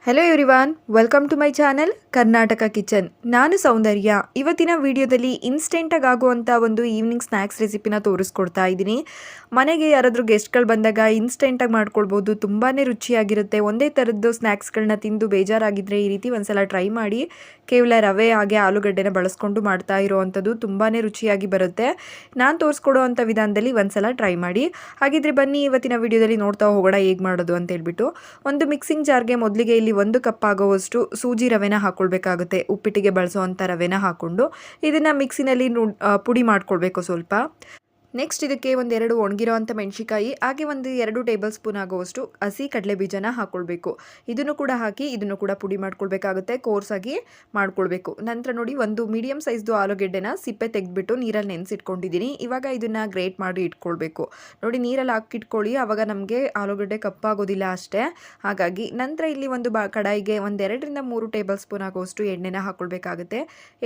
Hello everyone, welcome to my channel Karnataka kitchen. ನಾನು ಸೌಂದರ್ಯ. ಇವತ್ತಿನ ವಿಡಿಯೋದಲ್ಲಿ ಇನ್ಸ್ಟೆಂಟಾಗಿ ಆಗುವಂಥ ಒಂದು ಈವ್ನಿಂಗ್ ಸ್ನ್ಯಾಕ್ಸ್ ರೆಸಿಪಿನ ತೋರಿಸ್ಕೊಡ್ತಾ ಇದ್ದೀನಿ. ಮನೆಗೆ ಯಾರಾದರೂ ಗೆಸ್ಟ್ಗಳು ಬಂದಾಗ ಇನ್ಸ್ಟೆಂಟಾಗಿ ಮಾಡ್ಕೊಳ್ಬೋದು. ತುಂಬಾ ರುಚಿಯಾಗಿರುತ್ತೆ. ಒಂದೇ ಥರದ್ದು ಸ್ನ್ಯಾಕ್ಸ್ಗಳನ್ನ ತಿಂದು ಬೇಜಾರಾಗಿದ್ದರೆ ಈ ರೀತಿ ಒಂದ್ಸಲ ಟ್ರೈ ಮಾಡಿ. ಕೇವಲ ರವೆ ಹಾಗೆ ಆಲೂಗಡ್ಡೆನ ಬಳಸ್ಕೊಂಡು ಮಾಡ್ತಾ ಇರೋವಂಥದ್ದು ತುಂಬಾ ರುಚಿಯಾಗಿ ಬರುತ್ತೆ. ನಾನು ತೋರಿಸ್ಕೊಡೋ ಅಂಥ ವಿಧಾನದಲ್ಲಿ ಒಂದ್ಸಲ ಟ್ರೈ ಮಾಡಿ. ಹಾಗಿದ್ರೆ ಬನ್ನಿ ಇವತ್ತಿನ ವಿಡಿಯೋದಲ್ಲಿ ನೋಡ್ತಾ ಹೋಗೋಣ ಹೇಗೆ ಮಾಡೋದು ಅಂತ ಹೇಳ್ಬಿಟ್ಟು. ಒಂದು ಮಿಕ್ಸಿಂಗ್ ಜಾರ್ಗೆ ಮೊದಲಿಗೆ ಇಲ್ಲಿ 1 ಕಪ್ ಆಗುವಷ್ಟು ಸೂಜಿ ರವೆನ ಹಾಕ್ಕೊಳ್ಬೇಕಾಗುತ್ತೆ. ಉಪ್ಪಿಟ್ಟಿಗೆ ಬಳಸೋವಂಥ ರವೆನ ಹಾಕ್ಕೊಂಡು ಇದನ್ನು ಮಿಕ್ಸಿನಲ್ಲಿ ಪುಡಿ ಮಾಡ್ಕೊಳ್ಬೇಕು ಸ್ವಲ್ಪ. ನೆಕ್ಸ್ಟ್ ಇದಕ್ಕೆ ಒಂದೆರಡು ಒಣಗಿರೋವಂಥ ಮೆಣಸಿಕಾಯಿ ಹಾಗೆ ಒಂದು 2 ಟೇಬಲ್ ಸ್ಪೂನ್ ಆಗುವಷ್ಟು ಹಸಿ ಕಡಲೆ ಬೀಜನ ಹಾಕ್ಕೊಳ್ಬೇಕು. ಇದನ್ನು ಕೂಡ ಹಾಕಿ ಇದನ್ನು ಕೂಡ ಪುಡಿ ಮಾಡ್ಕೊಳ್ಬೇಕಾಗುತ್ತೆ, ಕೋರ್ಸಾಗಿ ಮಾಡ್ಕೊಳ್ಬೇಕು. ನಂತರ ನೋಡಿ ಒಂದು ಮೀಡಿಯಮ್ ಸೈಜ್ದು ಆಲೂಗೆಡ್ಡೆನ ಸಿಪ್ಪೆ ತೆಗೆದ್ಬಿಟ್ಟು ನೀರಲ್ಲಿ ನೆನೆಸಿಟ್ಕೊಂಡಿದ್ದೀನಿ. ಇವಾಗ ಇದನ್ನು ಗ್ರೇಟ್ ಮಾಡಿ ಇಟ್ಕೊಳ್ಬೇಕು. ನೋಡಿ ನೀರಲ್ಲಿ ಹಾಕಿಟ್ಕೊಳ್ಳಿ, ಆವಾಗ ನಮಗೆ ಆಲೂಗಡ್ಡೆ ಕಪ್ಪಾಗೋದಿಲ್ಲ ಅಷ್ಟೇ. ಹಾಗಾಗಿ ನಂತರ ಇಲ್ಲಿ ಒಂದು ಕಡಾಯಿಗೆ 2 ರಿಂದ 3 ಟೇಬಲ್ ಸ್ಪೂನ್ ಆಗುವಷ್ಟು ಎಣ್ಣೆನ ಹಾಕ್ಕೊಳ್ಬೇಕಾಗುತ್ತೆ.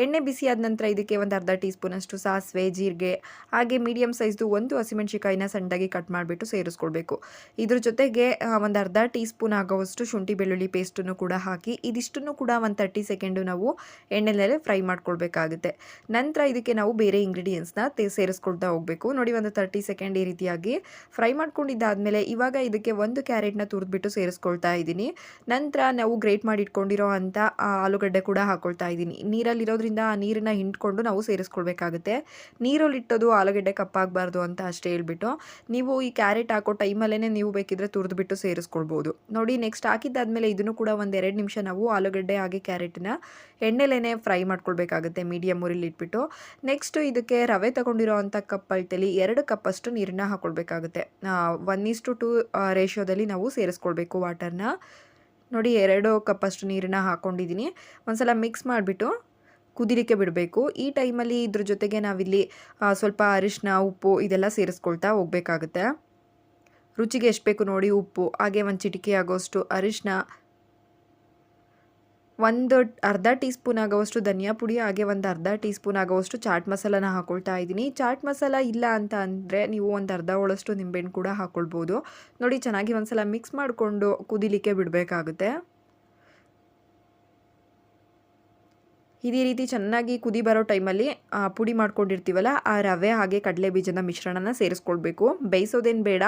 ಎಣ್ಣೆ ಬಿಸಿ ಆದ ನಂತರ ಇದಕ್ಕೆ ಒಂದು ಅರ್ಧ ಟೀ ಸ್ಪೂನ್ ಅಷ್ಟು ಸಾಸಿವೆ, ಜೀರಿಗೆ ಹಾಗೆ ಮೀಡಿಯಮ್ ಸೈಜ್ದು ಒಂದು ಹಸಿಮೆಣಸಿಕಾಯಿನ ಸಣ್ಣದಾಗಿ ಕಟ್ ಮಾಡಿಬಿಟ್ಟು ಸೇರಿಸ್ಕೊಳ್ಬೇಕು. ಇದ್ರ ಜೊತೆಗೆ ಒಂದು ಅರ್ಧ ಟೀ ಸ್ಪೂನ್ ಆಗುವಷ್ಟು ಶುಂಠಿ ಬೆಳ್ಳುಳ್ಳಿ ಪೇಸ್ಟನ್ನು ಕೂಡ ಹಾಕಿ ಇದಿಷ್ಟನ್ನು ಕೂಡ ಒಂದು 30 ಸೆಕೆಂಡು ನಾವು ಎಣ್ಣೆಲೆ ಫ್ರೈ ಮಾಡ್ಕೊಳ್ಬೇಕಾಗುತ್ತೆ. ನಂತರ ಇದಕ್ಕೆ ನಾವು ಬೇರೆ ಇಂಗ್ರೀಡಿಯೆಂಟ್ಸ್ನ ಸೇರಿಸ್ಕೊಳ್ತಾ ಹೋಗಬೇಕು. ನೋಡಿ ಒಂದು 30 ಸೆಕೆಂಡ್ ಈ ರೀತಿಯಾಗಿ ಫ್ರೈ ಮಾಡ್ಕೊಂಡಿದ್ದಾದಮೇಲೆ ಇವಾಗ ಇದಕ್ಕೆ ಒಂದು ಕ್ಯಾರೆಟ್ನ ತುರಿದ್ಬಿಟ್ಟು ಸೇರಿಸ್ಕೊಳ್ತಾ ಇದ್ದೀನಿ. ನಂತರ ನಾವು ಗ್ರೇಟ್ ಮಾಡಿ ಇಟ್ಕೊಂಡಿರೋ ಅಂಥ ಆಲೂಗಡ್ಡೆ ಕೂಡ ಹಾಕ್ಕೊಳ್ತಾ ಇದ್ದೀನಿ. ನೀರಲ್ಲಿರೋದ್ರಿಂದ ಆ ನೀರನ್ನ ಹಿಂಡ್ಕೊಂಡು ನಾವು ಸೇರಿಸ್ಕೊಳ್ಬೇಕಾಗುತ್ತೆ. ನೀರಲ್ಲಿಟ್ಟದು ಆಲೂಗಡ್ಡೆ ಕಪ್ಪಾಗಬಾರ್ದು ಅಂತ ಅಷ್ಟೇ ಹೇಳ್ಬಿಟ್ಟು ನೀವು ಈ ಕ್ಯಾರೆಟ್ ಹಾಕೋ ಟೈಮಲ್ಲೇ ನೀವು ಬೇಕಿದ್ರೆ ತುರಿದ್ಬಿಟ್ಟು ಸೇರಿಸ್ಕೊಳ್ಬೋದು. ನೋಡಿ ನೆಕ್ಸ್ಟ್ ಹಾಕಿದ್ದಾದಮೇಲೆ ಇದನ್ನು ಕೂಡ 1-2 ನಿಮಿಷ ನಾವು ಆಲೂಗಡ್ಡೆ ಹಾಗೆ ಕ್ಯಾರೆಟ್ನ ಎಣ್ಣೆಲೇನೆ ಫ್ರೈ ಮಾಡ್ಕೊಳ್ಬೇಕಾಗುತ್ತೆ ಮೀಡಿಯಮ್ ಉರಿಲಿ ಇಟ್ಬಿಟ್ಟು. ನೆಕ್ಸ್ಟ್ ಇದಕ್ಕೆ ರವೆ ತಗೊಂಡಿರೋ ಅಂಥ ಕಪ್ ಅಳತೆಲಿ 2 ಕಪ್ ಅಷ್ಟು ನೀರನ್ನ ಹಾಕ್ಕೊಳ್ಬೇಕಾಗುತ್ತೆ. 1:2 ರೇಷಿಯೋದಲ್ಲಿ ನಾವು ಸೇರಿಸ್ಕೊಳ್ಬೇಕು ವಾಟರ್ನ. ನೋಡಿ 2 ಕಪ್ ಅಷ್ಟು ನೀರನ್ನ ಹಾಕ್ಕೊಂಡಿದ್ದೀನಿ. ಒಂದ್ಸಲ ಮಿಕ್ಸ್ ಮಾಡಿಬಿಟ್ಟು ಕುದಿಲಿಕ್ಕೆ ಬಿಡಬೇಕು. ಈ ಟೈಮಲ್ಲಿ ಇದ್ರ ಜೊತೆಗೆ ನಾವಿಲ್ಲಿ ಸ್ವಲ್ಪ ಅರಿಶಿನ, ಉಪ್ಪು ಇದೆಲ್ಲ ಸೇರಿಸ್ಕೊಳ್ತಾ ಹೋಗಬೇಕಾಗುತ್ತೆ. ರುಚಿಗೆ ಎಷ್ಟು ಬೇಕು ನೋಡಿ ಉಪ್ಪು, ಹಾಗೆ ಒಂದು ಚಿಟಿಕೆ ಆಗೋಷ್ಟು ಅರಿಶಿನ, ಒಂದು ಅರ್ಧ ಟೀ ಸ್ಪೂನ್ ಆಗೋವಷ್ಟು ಧನಿಯಾ ಪುಡಿ, ಹಾಗೆ ಒಂದು ಅರ್ಧ ಟೀ ಸ್ಪೂನ್ ಆಗೋವಷ್ಟು ಚಾಟ್ ಮಸಾಲಾನ ಹಾಕ್ಕೊಳ್ತಾ ಇದ್ದೀನಿ. ಚಾಟ್ ಮಸಾಲ ಇಲ್ಲ ಅಂತ ಅಂದರೆ ನೀವು ಒಂದು ಅರ್ಧ ಹೋಳಷ್ಟು ನಿಂಬೆಹಣ್ಣು ಕೂಡ ಹಾಕ್ಕೊಳ್ಬೋದು. ನೋಡಿ ಚೆನ್ನಾಗಿ ಒಂದ್ಸಲ ಮಿಕ್ಸ್ ಮಾಡಿಕೊಂಡು ಕುದಿಲಿಕ್ಕೆ ಬಿಡಬೇಕಾಗುತ್ತೆ. ಇದೇ ರೀತಿ ಚೆನ್ನಾಗಿ ಕುದಿ ಬರೋ ಟೈಮಲ್ಲಿ ಪುಡಿ ಮಾಡ್ಕೊಂಡಿರ್ತೀವಲ್ಲ ಆ ರವೆ ಹಾಗೆ ಕಡಲೆ ಬೀಜದ ಮಿಶ್ರಣನ ಸೇರಿಸ್ಕೊಳ್ಬೇಕು. ಬೇಯಿಸೋದೇನು ಬೇಡ.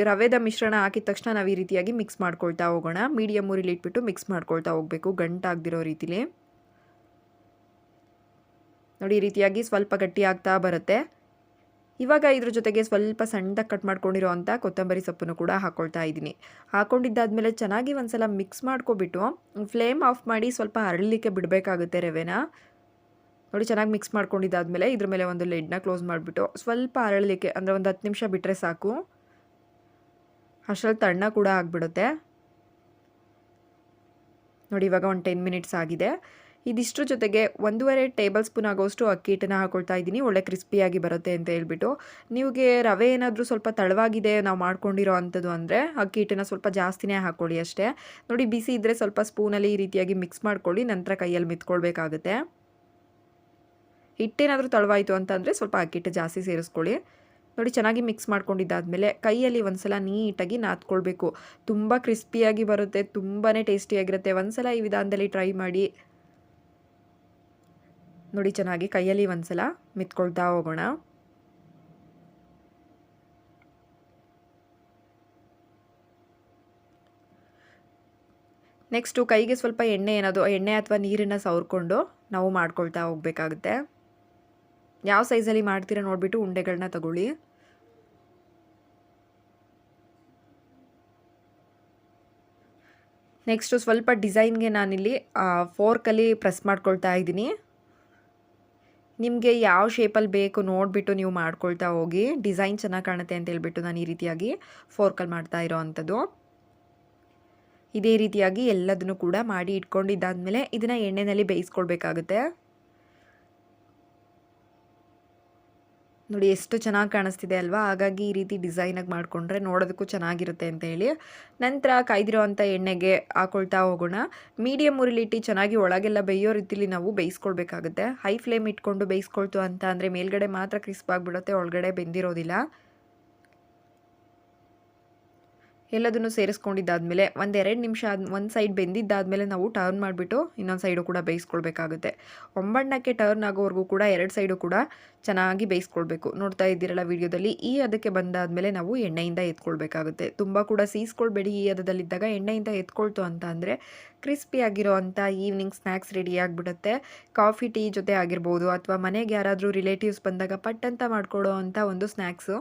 ರವೆದ ಮಿಶ್ರಣ ಹಾಕಿದ ತಕ್ಷಣ ನಾವು ಈ ರೀತಿಯಾಗಿ ಮಿಕ್ಸ್ ಮಾಡ್ಕೊಳ್ತಾ ಹೋಗೋಣ. ಮೀಡಿಯಮ್ ಉರಿಲಿ ಇಟ್ಬಿಟ್ಟು ಮಿಕ್ಸ್ ಮಾಡ್ಕೊಳ್ತಾ ಹೋಗಬೇಕು, ಗಂಟಾಗದಿರೋ ರೀತಿಲಿ. ನೋಡಿ ಈ ರೀತಿಯಾಗಿ ಸ್ವಲ್ಪ ಗಟ್ಟಿ ಆಗ್ತಾ ಬರುತ್ತೆ. ಇವಾಗ ಇದ್ರ ಜೊತೆಗೆ ಸ್ವಲ್ಪ ಸಣ್ಣದಾಗಿ ಕಟ್ ಮಾಡ್ಕೊಂಡಿರೋ ಅಂಥ ಕೊತ್ತಂಬರಿ ಸೊಪ್ಪನ್ನು ಕೂಡ ಹಾಕ್ಕೊಳ್ತಾ ಇದ್ದೀನಿ. ಹಾಕ್ಕೊಂಡಿದ್ದಾದಮೇಲೆ ಚೆನ್ನಾಗಿ ಒಂದ್ಸಲ ಮಿಕ್ಸ್ ಮಾಡ್ಕೊಬಿಟ್ಟು ಫ್ಲೇಮ್ ಆಫ್ ಮಾಡಿ ಸ್ವಲ್ಪ ಅರಳಲಿಕ್ಕೆ ಬಿಡಬೇಕಾಗುತ್ತೆ ರವೆನ. ನೋಡಿ ಚೆನ್ನಾಗಿ ಮಿಕ್ಸ್ ಮಾಡ್ಕೊಂಡಿದ್ದಾದಮೇಲೆ ಇದ್ರ ಮೇಲೆ ಒಂದು ಲಿಡ್ನ ಕ್ಲೋಸ್ ಮಾಡಿಬಿಟ್ಟು ಸ್ವಲ್ಪ ಅರಳಲಿಕ್ಕೆ ಅಂದರೆ ಒಂದು 10 ನಿಮಿಷ ಬಿಟ್ಟರೆ ಸಾಕು. ಅಷ್ಟರಲ್ಲಿ ತಣ್ಣ ಕೂಡ ಆಗಿಬಿಡುತ್ತೆ. ನೋಡಿ ಇವಾಗ ಒಂದು 10 ಮಿನಿಟ್ಸ್ ಆಗಿದೆ. ಇದಿಷ್ಟ್ರ ಜೊತೆಗೆ 1.5 ಟೇಬಲ್ ಸ್ಪೂನ್ ಆಗೋಷ್ಟು ಅಕ್ಕಿ ಹಿಟ್ಟನ್ನು ಹಾಕ್ಕೊಳ್ತಾ ಇದ್ದೀನಿ, ಒಳ್ಳೆ ಕ್ರಿಸ್ಪಿಯಾಗಿ ಬರುತ್ತೆ ಅಂತ ಹೇಳ್ಬಿಟ್ಟು. ನಿಮಗೆ ರವೆ ಏನಾದರೂ ಸ್ವಲ್ಪ ತಳವಾಗಿದೆ ನಾವು ಮಾಡ್ಕೊಂಡಿರೋ ಅಂಥದ್ದು ಅಂದರೆ ಅಕ್ಕಿ ಹಿಟ್ಟನ್ನು ಸ್ವಲ್ಪ ಜಾಸ್ತಿನೇ ಹಾಕ್ಕೊಳ್ಳಿ ಅಷ್ಟೇ. ನೋಡಿ ಬಿಸಿ ಇದ್ದರೆ ಸ್ವಲ್ಪ ಸ್ಪೂನಲ್ಲಿ ಈ ರೀತಿಯಾಗಿ ಮಿಕ್ಸ್ ಮಾಡ್ಕೊಳ್ಳಿ, ನಂತರ ಕೈಯಲ್ಲಿ ಮಿತ್ಕೊಳ್ಬೇಕಾಗುತ್ತೆ. ಹಿಟ್ಟೇನಾದರೂ ತಳವಾಯಿತು ಅಂತಂದರೆ ಸ್ವಲ್ಪ ಅಕ್ಕಿ ಹಿಟ್ಟು ಜಾಸ್ತಿ ಸೇರಿಸ್ಕೊಳ್ಳಿ. ನೋಡಿ ಚೆನ್ನಾಗಿ ಮಿಕ್ಸ್ ಮಾಡ್ಕೊಂಡಿದ್ದಾದಮೇಲೆ ಕೈಯಲ್ಲಿ ಒಂದ್ಸಲ ನೀಟಾಗಿ ನಾದ್ಕೊಳ್ಬೇಕು. ತುಂಬ ಕ್ರಿಸ್ಪಿಯಾಗಿ ಬರುತ್ತೆ, ತುಂಬಾ ಟೇಸ್ಟಿಯಾಗಿರುತ್ತೆ. ಒಂದ್ಸಲ ಈ ವಿಧಾನದಲ್ಲಿ ಟ್ರೈ ಮಾಡಿ. ನೋಡಿ ಚೆನ್ನಾಗಿ ಕೈಯಲ್ಲಿ ಒಂದ್ಸಲ ಮಿತ್ಕೊಳ್ತಾ ಹೋಗೋಣ. ನೆಕ್ಸ್ಟು ಕೈಗೆ ಸ್ವಲ್ಪ ಎಣ್ಣೆ ಅಥವಾ ನೀರನ್ನು ಸವರ್ಕೊಂಡು ನಾವು ಮಾಡ್ಕೊಳ್ತಾ ಹೋಗಬೇಕಾಗುತ್ತೆ. ಯಾವ ಸೈಜಲ್ಲಿ ಮಾಡ್ತೀರಾ ನೋಡಿಬಿಟ್ಟು ಉಂಡೆಗಳನ್ನ ತಗೊಳ್ಳಿ. ನೆಕ್ಸ್ಟು ಸ್ವಲ್ಪ ಡಿಸೈನ್ಗೆ ನಾನಿಲ್ಲಿ ಫೋರ್ಕಲ್ಲಿ ಪ್ರೆಸ್ ಮಾಡ್ಕೊಳ್ತಾ ಇದ್ದೀನಿ. ನಿಮಗೆ ಯಾವ ಶೇಪಲ್ಲಿ ಬೇಕು ನೋಡಿಬಿಟ್ಟು ನೀವು ಮಾಡ್ಕೊಳ್ತಾ ಹೋಗಿ. ಡಿಸೈನ್ ಚೆನ್ನಾಗಿ ಕಾಣುತ್ತೆ ಅಂತ ಹೇಳ್ಬಿಟ್ಟು ನಾನು ಈ ರೀತಿಯಾಗಿ ಫೋರ್ಕಲ್ಲಿ ಮಾಡ್ತಾ ಇರೋ ಅಂಥದ್ದು. ಇದೇ ರೀತಿಯಾಗಿ ಎಲ್ಲದನ್ನು ಕೂಡ ಮಾಡಿ ಇಟ್ಕೊಂಡಿದ್ದಾದಮೇಲೆ ಇದನ್ನು ಎಣ್ಣೆಯಲ್ಲಿ ಬೇಯಿಸ್ಕೊಳ್ಬೇಕಾಗುತ್ತೆ. ನೋಡಿ ಎಷ್ಟು ಚೆನ್ನಾಗಿ ಕಾಣಿಸ್ತಿದೆ ಅಲ್ವಾ. ಹಾಗಾಗಿ ಈ ರೀತಿ ಡಿಸೈನಾಗಿ ಮಾಡಿಕೊಂಡ್ರೆ ನೋಡೋದಕ್ಕೂ ಚೆನ್ನಾಗಿರುತ್ತೆ ಅಂತ ಹೇಳಿ ನಂತರ ಕಾಯ್ದಿರೋ ಅಂಥ ಎಣ್ಣೆಗೆ ಹಾಕ್ಕೊಳ್ತಾ ಹೋಗೋಣ. ಮೀಡಿಯಮ್ ಉರಿಲಿಟ್ಟು ಚೆನ್ನಾಗಿ ಒಳಗೆಲ್ಲ ಬೇಯೋ ರೀತಿಲಿ ನಾವು ಬೇಯಿಸ್ಕೊಳ್ಬೇಕಾಗುತ್ತೆ. ಹೈ ಫ್ಲೇಮ್ ಇಟ್ಕೊಂಡು ಬೇಯಿಸ್ಕೊಳ್ತು ಅಂತ ಅಂದರೆ ಮೇಲ್ಗಡೆ ಮಾತ್ರ ಕ್ರಿಸ್ಪ್ ಆಗಿಬಿಡುತ್ತೆ, ಒಳಗಡೆ ಬೆಂದಿರೋದಿಲ್ಲ. ಎಲ್ಲದನ್ನು ಸೇರಿಸ್ಕೊಂಡಿದ್ದಾದಮೇಲೆ ಒಂದೆರಡು ನಿಮಿಷ ಒಂದು ಸೈಡ್ ಬೆಂದಿದ್ದಾದಮೇಲೆ ನಾವು ಟರ್ನ್ ಮಾಡಿಬಿಟ್ಟು ಇನ್ನೊಂದು ಸೈಡು ಕೂಡ ಬೇಯಿಸ್ಕೊಳ್ಬೇಕಾಗುತ್ತೆ. ಒಂಬಣ್ಣಕ್ಕೆ ಟರ್ನ್ ಆಗೋವರೆಗೂ ಕೂಡ ಎರಡು ಸೈಡು ಕೂಡ ಚೆನ್ನಾಗಿ ಬೇಯಿಸ್ಕೊಳ್ಬೇಕು. ನೋಡ್ತಾ ಇದ್ದೀರಲ್ಲ ವಿಡಿಯೋದಲ್ಲಿ, ಈ ಹದಕ್ಕೆ ಬಂದಾದಮೇಲೆ ನಾವು ಎಣ್ಣೆಯಿಂದ ಎತ್ಕೊಳ್ಬೇಕಾಗುತ್ತೆ. ತುಂಬ ಕೂಡ ಸೀಸ್ಕೊಳ್ಬೇಡಿ. ಈ ಹದದಲ್ಲಿದ್ದಾಗ ಎಣ್ಣೆಯಿಂದ ಎತ್ಕೊಳ್ತು ಅಂತ ಅಂದರೆ ಕ್ರಿಸ್ಪಿಯಾಗಿರೋ ಅಂಥ ಈವ್ನಿಂಗ್ ಸ್ನ್ಯಾಕ್ಸ್ ರೆಡಿ ಆಗಿಬಿಡುತ್ತೆ. ಕಾಫಿ ಟೀ ಜೊತೆ ಆಗಿರ್ಬೋದು, ಅಥವಾ ಮನೆಗೆ ಯಾರಾದರೂ ರಿಲೇಟಿವ್ಸ್ ಬಂದಾಗ ಪಟ್ ಅಂತ ಮಾಡ್ಕೊಡೋ ಅಂಥ ಒಂದು ಸ್ನ್ಯಾಕ್ಸು.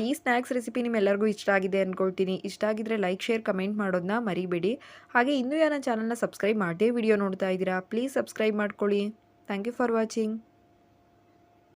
ಈ ಸ್ನ್ಯಾಕ್ಸ್ ರೆಸಿಪಿ ನಿಮ್ಮೆಲ್ಲರಿಗೂ ಇಷ್ಟ ಆಗಿದೆ ಅಂದ್ಕೊಳ್ತೀನಿ. ಇಷ್ಟ ಆಗಿದ್ರೆ ಲೈಕ್, ಶೇರ್, ಕಮೆಂಟ್ ಮಾಡೋದನ್ನ ಮರಿಬೇಡಿ. ಹಾಗೆ ಇನ್ನೂ ಯಾರ ಚಾನಲ್ನ ಸಬ್ಸ್ಕ್ರೈಬ್ ಮಾಡಿ ವಿಡಿಯೋ ನೋಡ್ತಾ ಇದ್ದೀರಾ, ಪ್ಲೀಸ್ ಸಬ್ಸ್ಕ್ರೈಬ್ ಮಾಡ್ಕೊಳ್ಳಿ. Thank you for watching.